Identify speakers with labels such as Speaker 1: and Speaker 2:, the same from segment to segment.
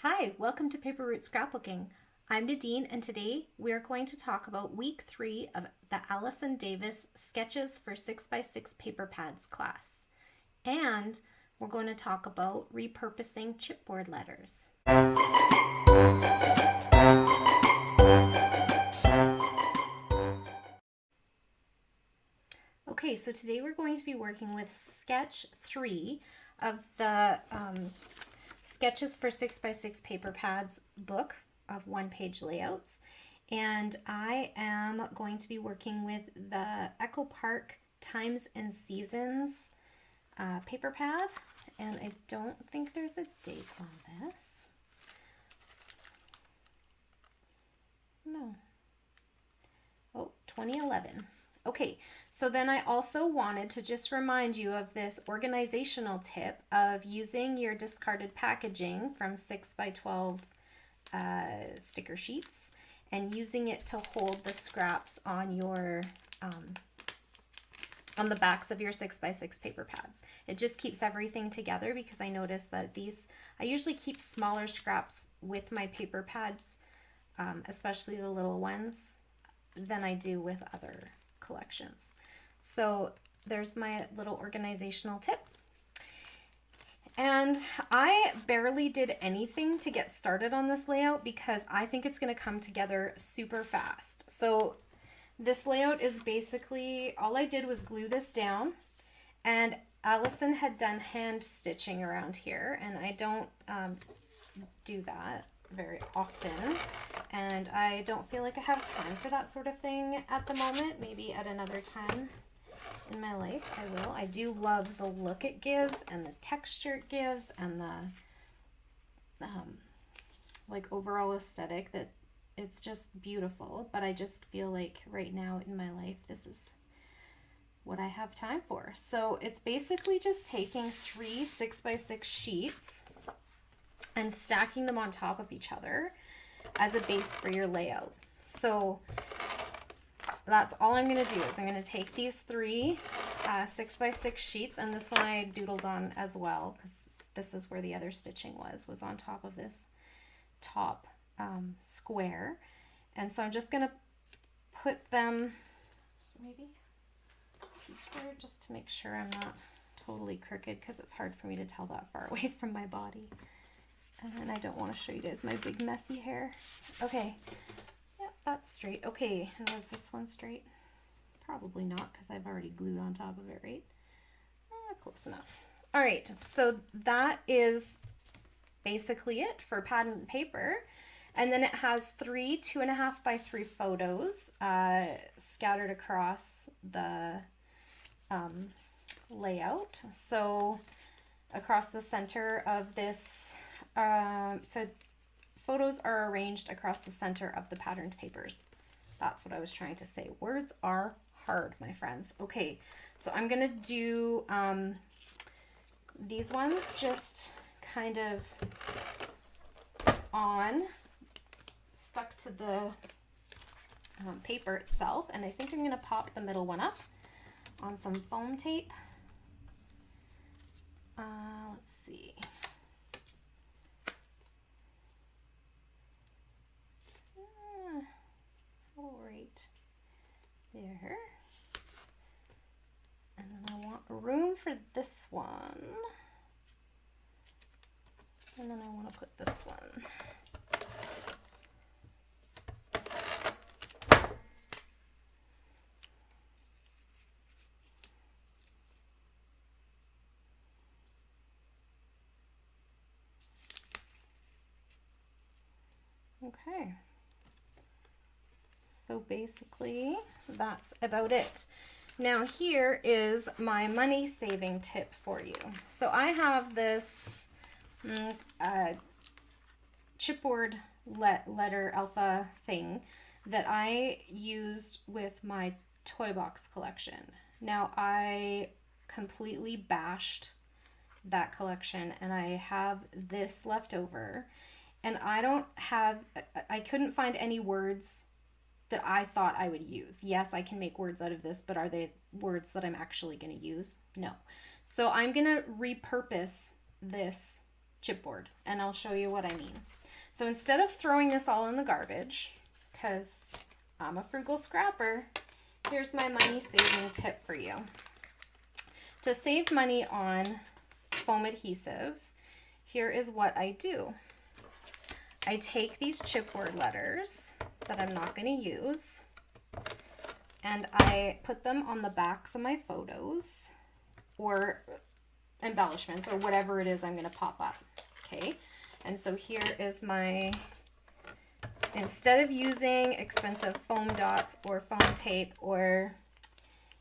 Speaker 1: Hi, welcome to Paper Root Scrapbooking. I'm Nadine, and today we are going to talk about week 3 of the Allison Davis Sketches for 6x6 Paper Pads class. And we're going to talk about repurposing chipboard letters. Okay, so today we're going to be working with sketch 3 of the Sketches for 6x6 Paper Pads book of one-page layouts. And I am going to be working with the Echo Park Times and Seasons paper pad. And I don't think there's a date on this. No. Oh, 2011. Okay, so then I also wanted to just remind you of this organizational tip of using your discarded packaging from 6x12 sticker sheets and using it to hold the scraps on your on the backs of your 6x6 paper pads. It just keeps everything together because I noticed that I usually keep smaller scraps with my paper pads, especially the little ones, than I do with other collections. So there's my little organizational tip. And I barely did anything to get started on this layout because I think it's going to come together super fast. So this layout is basically, all I did was glue this down, and Allison had done hand stitching around here, and I don't do that very often, and I don't feel like I have time for that sort of thing at the moment. Maybe at another time in my life I will. I do love the look it gives and the texture it gives and the like overall aesthetic, that it's just beautiful, but I just feel like right now in my life this is what I have time for. So it's basically just taking 3 6x6 sheets and stacking them on top of each other as a base for your layout. So that's all I'm going to do is I'm going to take these 3 6x6 sheets, and this one I doodled on as well because this is where the other stitching was on top of this top square. And so I'm just going to put them, so maybe T-square, just to make sure I'm not totally crooked because it's hard for me to tell that far away from my body. And I don't want to show you guys my big messy hair. Okay, yep, that's straight. Okay, and was this one straight? Probably not because I've already glued on top of it, right? Close enough. All right, so that is basically it for pad and paper. And then it has 3 2.5 by 3 photos scattered across the layout. So across the center of this, so photos are arranged across the center of the patterned papers. That's what I was trying to say. Words are hard, my friends. Okay, so I'm gonna do these ones just kind of stuck to the paper itself, and I think I'm gonna pop the middle one up on some foam tape. Let's see. Right there. And then I want room for this one. And then I want to put this one. Okay. So basically, that's about it. Now here is my money saving tip for you. So I have this chipboard letter alpha thing that I used with my toy box collection. Now I completely bashed that collection, and I have this left over, and I couldn't find any words that I thought I would use. Yes, I can make words out of this, but are they words that I'm actually going to use? No. So I'm going to repurpose this chipboard, and I'll show you what I mean. So instead of throwing this all in the garbage, because I'm a frugal scrapper, here's my money saving tip for you. To save money on foam adhesive, here is what I do. I take these chipboard letters that I'm not going to use, and I put them on the backs of my photos or embellishments or whatever it is I'm going to pop up. Okay, and so here is my, instead of using expensive foam dots or foam tape, or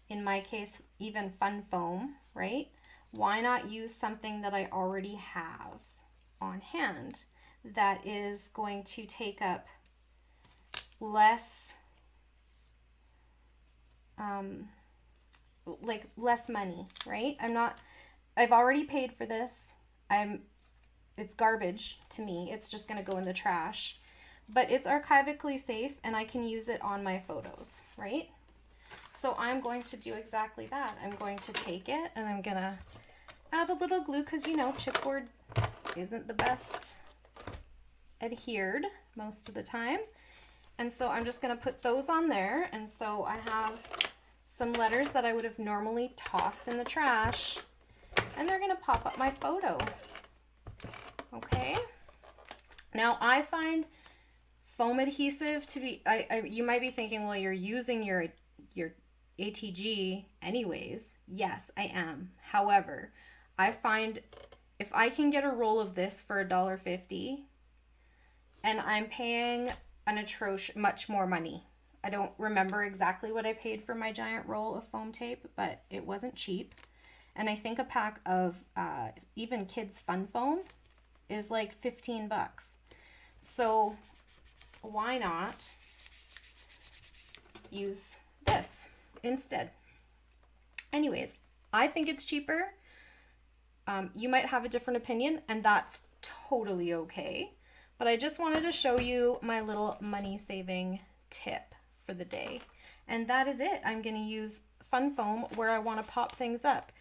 Speaker 1: in my case even fun foam, right? Why not use something that I already have on hand that is going to take up less less money, right? I've already paid for this. It's garbage to me. It's just going to go in the trash, but it's archivically safe and I can use it on my photos, right? So I'm going to do exactly that. I'm going to take it and I'm going to add a little glue, because you know chipboard isn't the best adhered most of the time. And so I'm just going to put those on there. And so I have some letters that I would have normally tossed in the trash, and they're going to pop up my photo. Okay. Now I find foam adhesive to be, you might be thinking, well, you're using your ATG anyways. Yes, I am. However, I find if I can get a roll of this for $1.50, and I'm paying an atrocious much more money. I don't remember exactly what I paid for my giant roll of foam tape, but it wasn't cheap. And I think a pack of even kids fun foam is like 15 bucks. So why not use this instead? Anyways, I think it's cheaper. You might have a different opinion, and that's totally okay. But I just wanted to show you my little money saving tip for the day. And that is it. I'm going to use fun foam where I want to pop things up.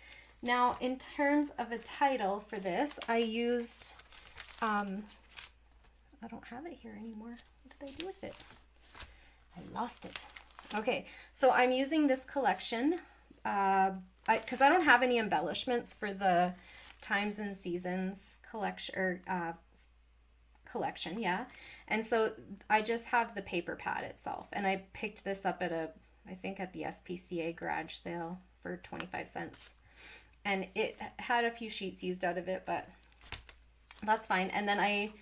Speaker 1: Now, in terms of a title for this, I used, I don't have it here anymore. What did I do with it? I lost it. Okay, so I'm using this collection because I don't have any embellishments for the Times and Seasons collection, or collection, yeah. And so I just have the paper pad itself, and I picked this up at I think at the SPCA garage sale for 25 cents. And it had a few sheets used out of it, but that's fine. And then I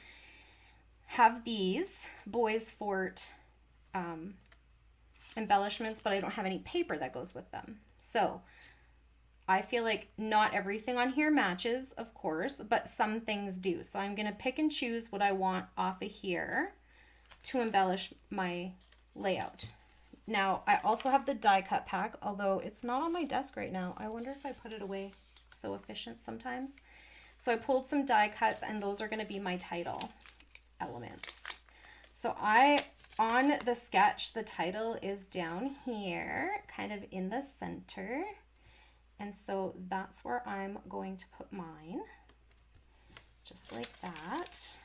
Speaker 1: have these Boys Fort embellishments, but I don't have any paper that goes with them. So I feel like not everything on here matches, of course, but some things do. So I'm going to pick and choose what I want off of here to embellish my layout. Now, I also have the die cut pack, although it's not on my desk right now. I wonder if I put it away. So efficient sometimes. So I pulled some die cuts, and those are going to be my title elements. So on the sketch, the title is down here, kind of in the center. And so that's where I'm going to put mine, just like that.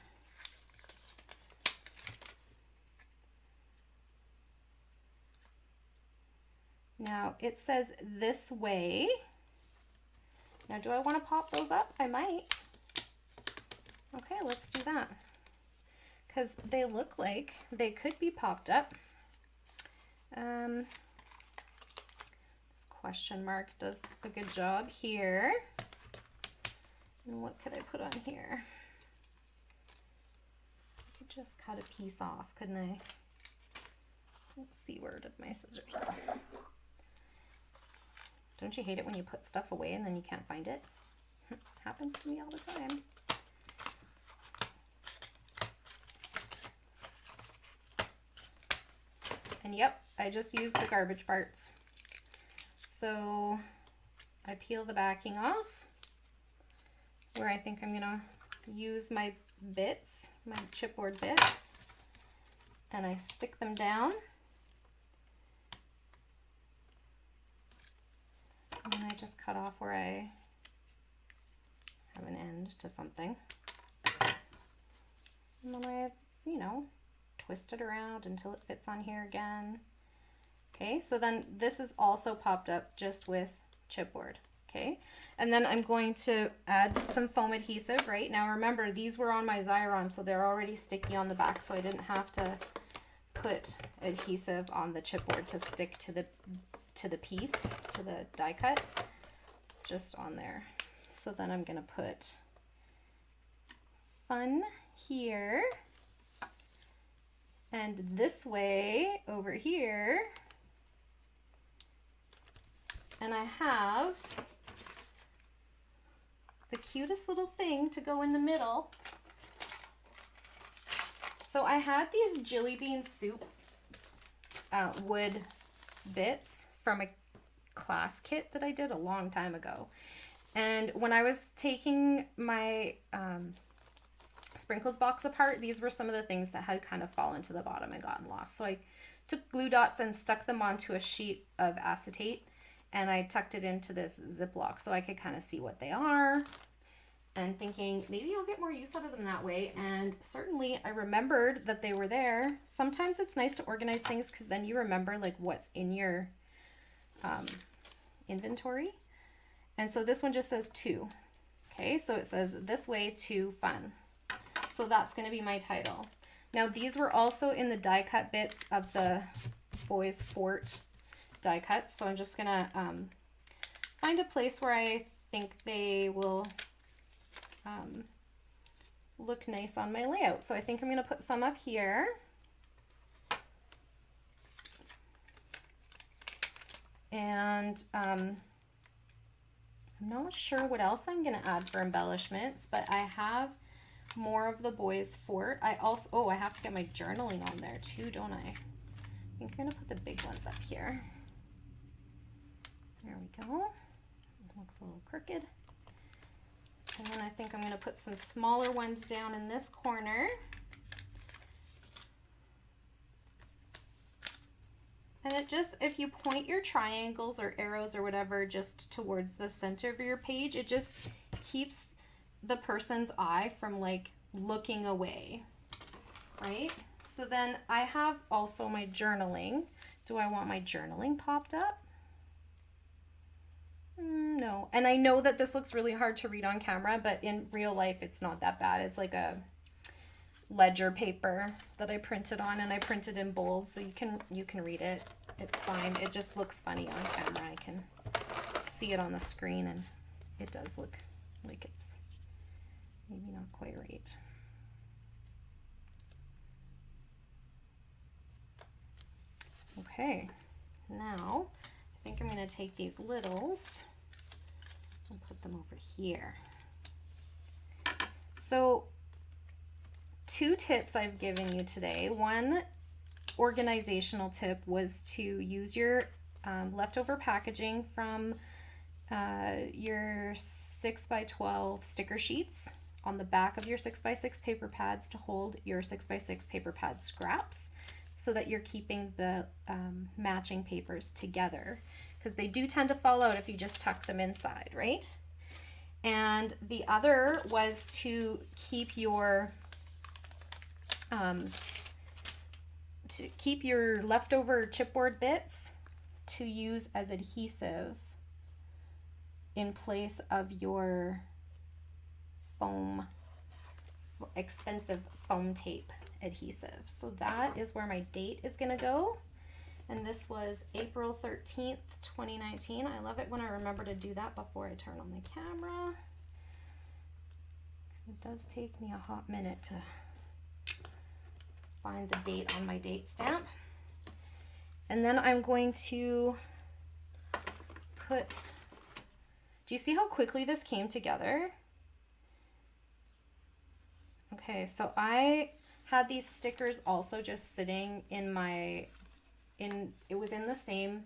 Speaker 1: Now it says this way. Now do I want to pop those up? I might. Okay, let's do that. Because they look like they could be popped up. This question mark does a good job here. And what could I put on here? I could just cut a piece off, couldn't I? Let's see, where did my scissors go? Don't you hate it when you put stuff away and then you can't find it? Happens to me all the time. And yep, I just used the garbage parts. So I peel the backing off where I think I'm gonna use my bits, my chipboard bits, and I stick them down. And I just cut off where I have an end to something. And then I, you know, twist it around until it fits on here again. Okay, so then this is also popped up just with chipboard. Okay, and then I'm going to add some foam adhesive, right? Now remember, these were on my Xyron, so they're already sticky on the back, so I didn't have to put adhesive on the chipboard to stick to the piece, to the die cut, just on there. So then I'm gonna put fun here, and this way over here, and I have the cutest little thing to go in the middle. So I had these jelly bean soup wood bits from a class kit that I did a long time ago. And when I was taking my sprinkles box apart, these were some of the things that had kind of fallen to the bottom and gotten lost. So I took glue dots and stuck them onto a sheet of acetate, and I tucked it into this Ziploc so I could kind of see what they are, and thinking maybe I'll get more use out of them that way. And certainly I remembered that they were there. Sometimes it's nice to organize things because then you remember like what's in your inventory. And so this one just says 2. Okay, so it says this way to fun. So that's going to be my title. Now these were also in the die cut bits of the Boys Fort die cuts. So I'm just going to find a place where I think they will look nice on my layout. So I think I'm going to put some up here. And I'm not sure what else I'm going to add for embellishments, but I have more of the Boys Fort. I also, oh, I have to get my journaling on there too, don't I? I think I'm going to put the big ones up here. There we go. It looks a little crooked. And then I think I'm going to put some smaller ones down in this corner. And it just, if you point your triangles or arrows or whatever just towards the center of your page, it just keeps the person's eye from like looking away, right? So then I have also my journaling. Do I want my journaling popped up? No. And I know that this looks really hard to read on camera, but in real life it's not that bad. It's like a ledger paper that I printed on, and I printed in bold so you can read it. It's fine. It just looks funny on camera. I can see it on the screen and it does look like it's maybe not quite right. Okay, now I think I'm going to take these littles and put them over here. So 2 tips I've given you today. One organizational tip was to use your leftover packaging from your 6x12 sticker sheets on the back of your 6x6 paper pads to hold your 6x6 paper pad scraps, so that you're keeping the matching papers together, because they do tend to fall out if you just tuck them inside, right? And the other was to keep your leftover chipboard bits to use as adhesive in place of your expensive foam tape adhesive. So that is where my date is going to go. And this was April 13th, 2019. I love it when I remember to do that before I turn on the camera, because it does take me a hot minute to find the date on my date stamp. And then I'm going to put, do you see how quickly this came together? Okay, so I had these stickers also just sitting in my, it was in the same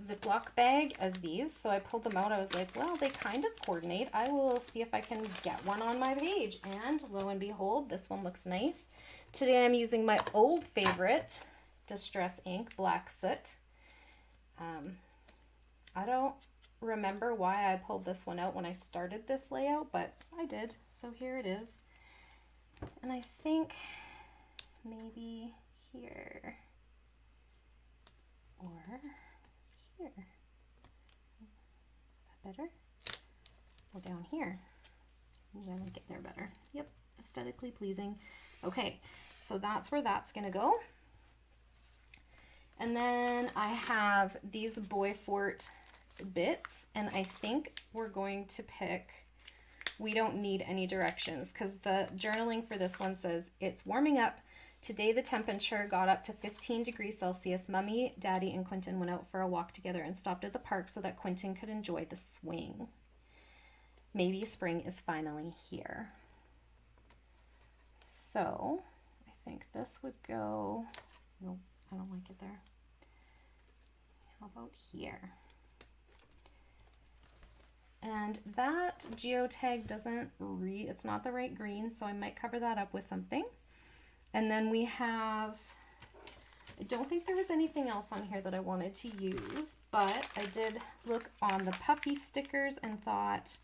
Speaker 1: Ziploc bag as these. So I pulled them out. I was like, well, they kind of coordinate. I will see if I can get one on my page. And lo and behold, this one looks nice. Today I'm using my old favorite Distress ink, Black Soot. I don't remember why I pulled this one out when I started this layout, but I did. So here it is. And I think maybe here or here. Is that better? Or down here. Ooh, I like it there better. Yep, aesthetically pleasing. Okay, so that's where that's gonna go. And then I have these Boy Fort bits, and I think we're going to pick, we don't need any directions because the journaling for this one says, it's warming up. Today the temperature got up to 15 degrees Celsius. Mommy, Daddy, and Quentin went out for a walk together and stopped at the park so that Quentin could enjoy the swing. Maybe spring is finally here. So I think this would go, nope, I don't like it there. How about here? And that geotag doesn't it's not the right green, so I might cover that up with something. And then we have, I don't think there was anything else on here that I wanted to use, but I did look on the puffy stickers and thought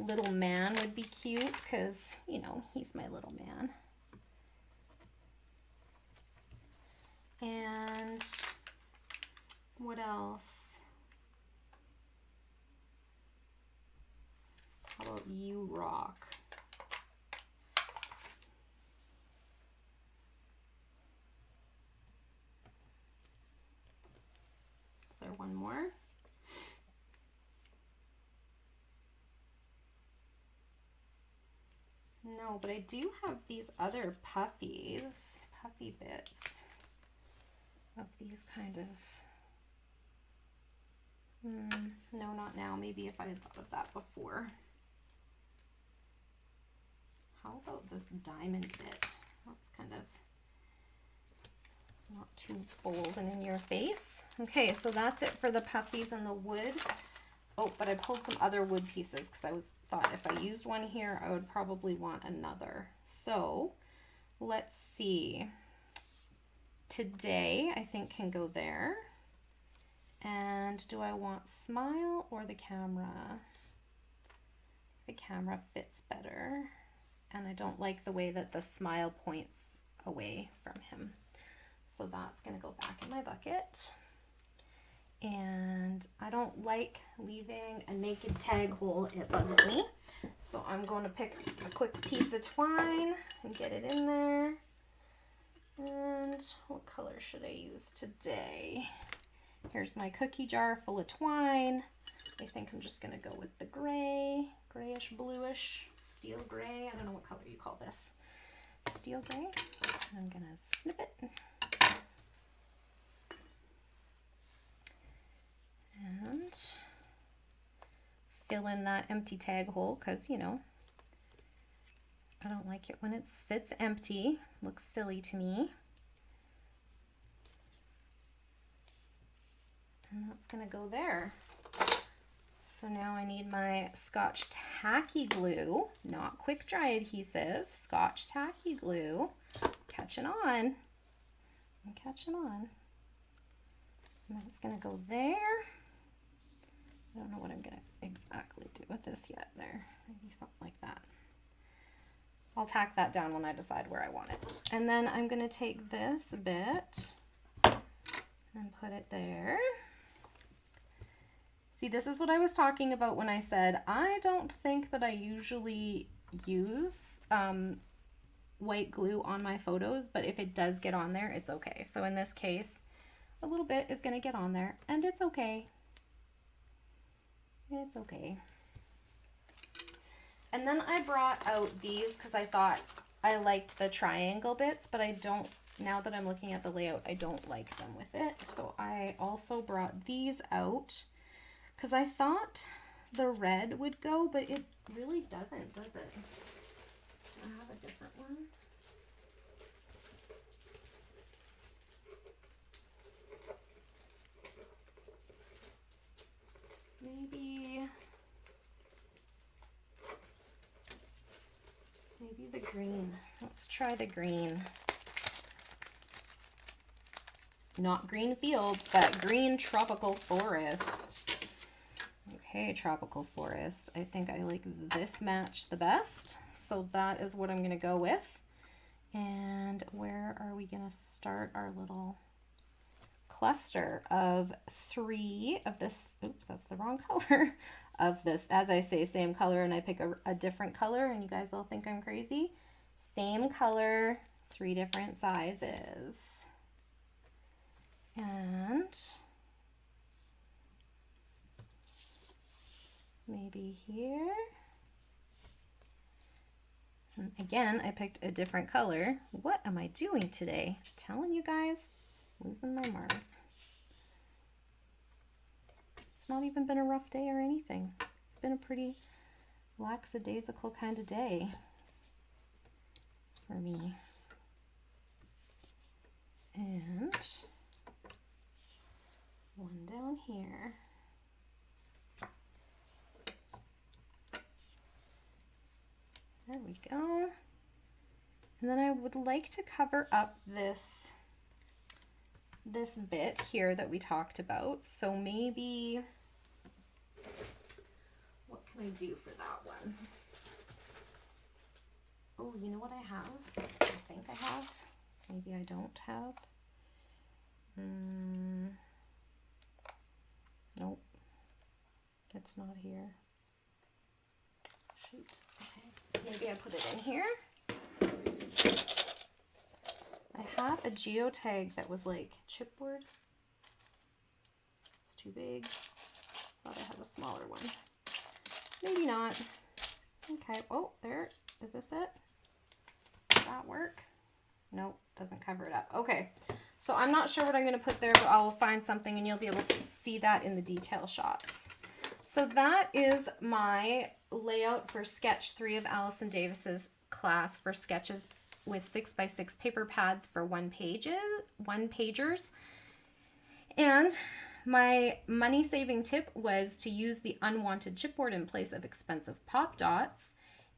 Speaker 1: little man would be cute because, you know, he's my little man. And what else? How about you rock? Is there one more? No, but I do have these other puffy bits of these kind of, no, not now. Maybe if I had thought of that before. How about this diamond bit? That's kind of not too bold and in your face. Okay, so that's it for the puffies and the wood. Oh, but I pulled some other wood pieces because I thought if I used one here, I would probably want another. So let's see. Today, I think can go there. And do I want smile or the camera? The camera fits better. And I don't like the way that the smile points away from him. So that's gonna go back in my bucket. And I don't like leaving a naked tag hole, it bugs me. So I'm going to pick a quick piece of twine and get it in there. And what color should I use today? Here's my cookie jar full of twine. I think I'm just gonna go with the gray, grayish, bluish, steel gray. I don't know what color you call this. Steel gray. And I'm gonna snip it. And fill in that empty tag hole because, you know, I don't like it when it sits empty. Looks silly to me. And that's gonna go there. So now I need my Scotch Tacky Glue, not quick dry adhesive, Scotch Tacky Glue. Catching on. I'm catching on. And that's gonna go there. I don't know what I'm gonna exactly do with this yet there. Maybe something like that. I'll tack that down when I decide where I want it. And then I'm gonna take this bit and put it there. See, this is what I was talking about when I said, I don't think that I usually use white glue on my photos, but if it does get on there, it's okay. So in this case, a little bit is gonna get on there and it's okay. It's okay. And then I brought out these because I thought I liked the triangle bits, but I don't, now that I'm looking at the layout, I don't like them with it. So I also brought these out because I thought the red would go, but it really doesn't, does it? I have a different one. Maybe the green. Let's try the green. Not green fields, but green tropical forest. Okay, tropical forest. I think I like this match the best. So that is what I'm going to go with. And where are we going to start our little cluster of 3 of this? Oops, that's the wrong color of this. As I say, same color, and I pick a different color, and you guys all think I'm crazy. Same color, 3 different sizes. And maybe here. And again, I picked a different color. What am I doing today? I'm telling you guys, losing my marbles. It's not even been a rough day or anything. It's been a pretty lackadaisical kind of day for me. And one down here. There we go. And then I would like to cover up this bit here that we talked about. So maybe, what can I do for that one? Oh, you know what I have? I think I have. Maybe I don't have. Nope. It's not here. Shoot. Okay. Maybe I put it in here. I have a geotag that was like chipboard. It's too big. Thought I had a smaller one. Maybe not. Okay. Oh, there. Is this it? Does that work? Nope. Doesn't cover it up. Okay. So I'm not sure what I'm going to put there, but I will find something and you'll be able to see that in the detail shots. So that is my layout for sketch 3 of Allison Davis's class for sketches with 6x6 paper pads for one pagers. And my money saving tip was to use the unwanted chipboard in place of expensive pop dots.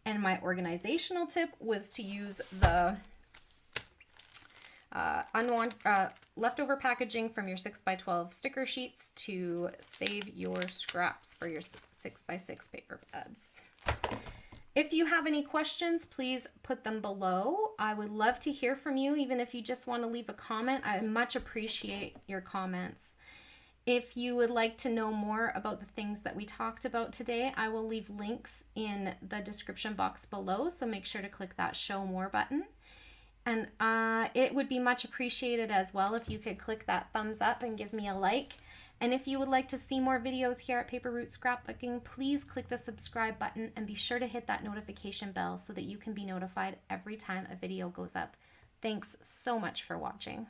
Speaker 1: And my organizational tip was to use the leftover packaging from your 6x12 sticker sheets to save your scraps for your 6x6 paper pads. If you have any questions, please put them below. I would love to hear from you, even if you just want to leave a comment. I much appreciate your comments. If you would like to know more about the things that we talked about today, I will leave links in the description box below, so make sure to click that show more button. And it would be much appreciated as well if you could click that thumbs up and give me a like. And if you would like to see more videos here at Paper Route Scrapbooking, please click the subscribe button and be sure to hit that notification bell so that you can be notified every time a video goes up. Thanks so much for watching.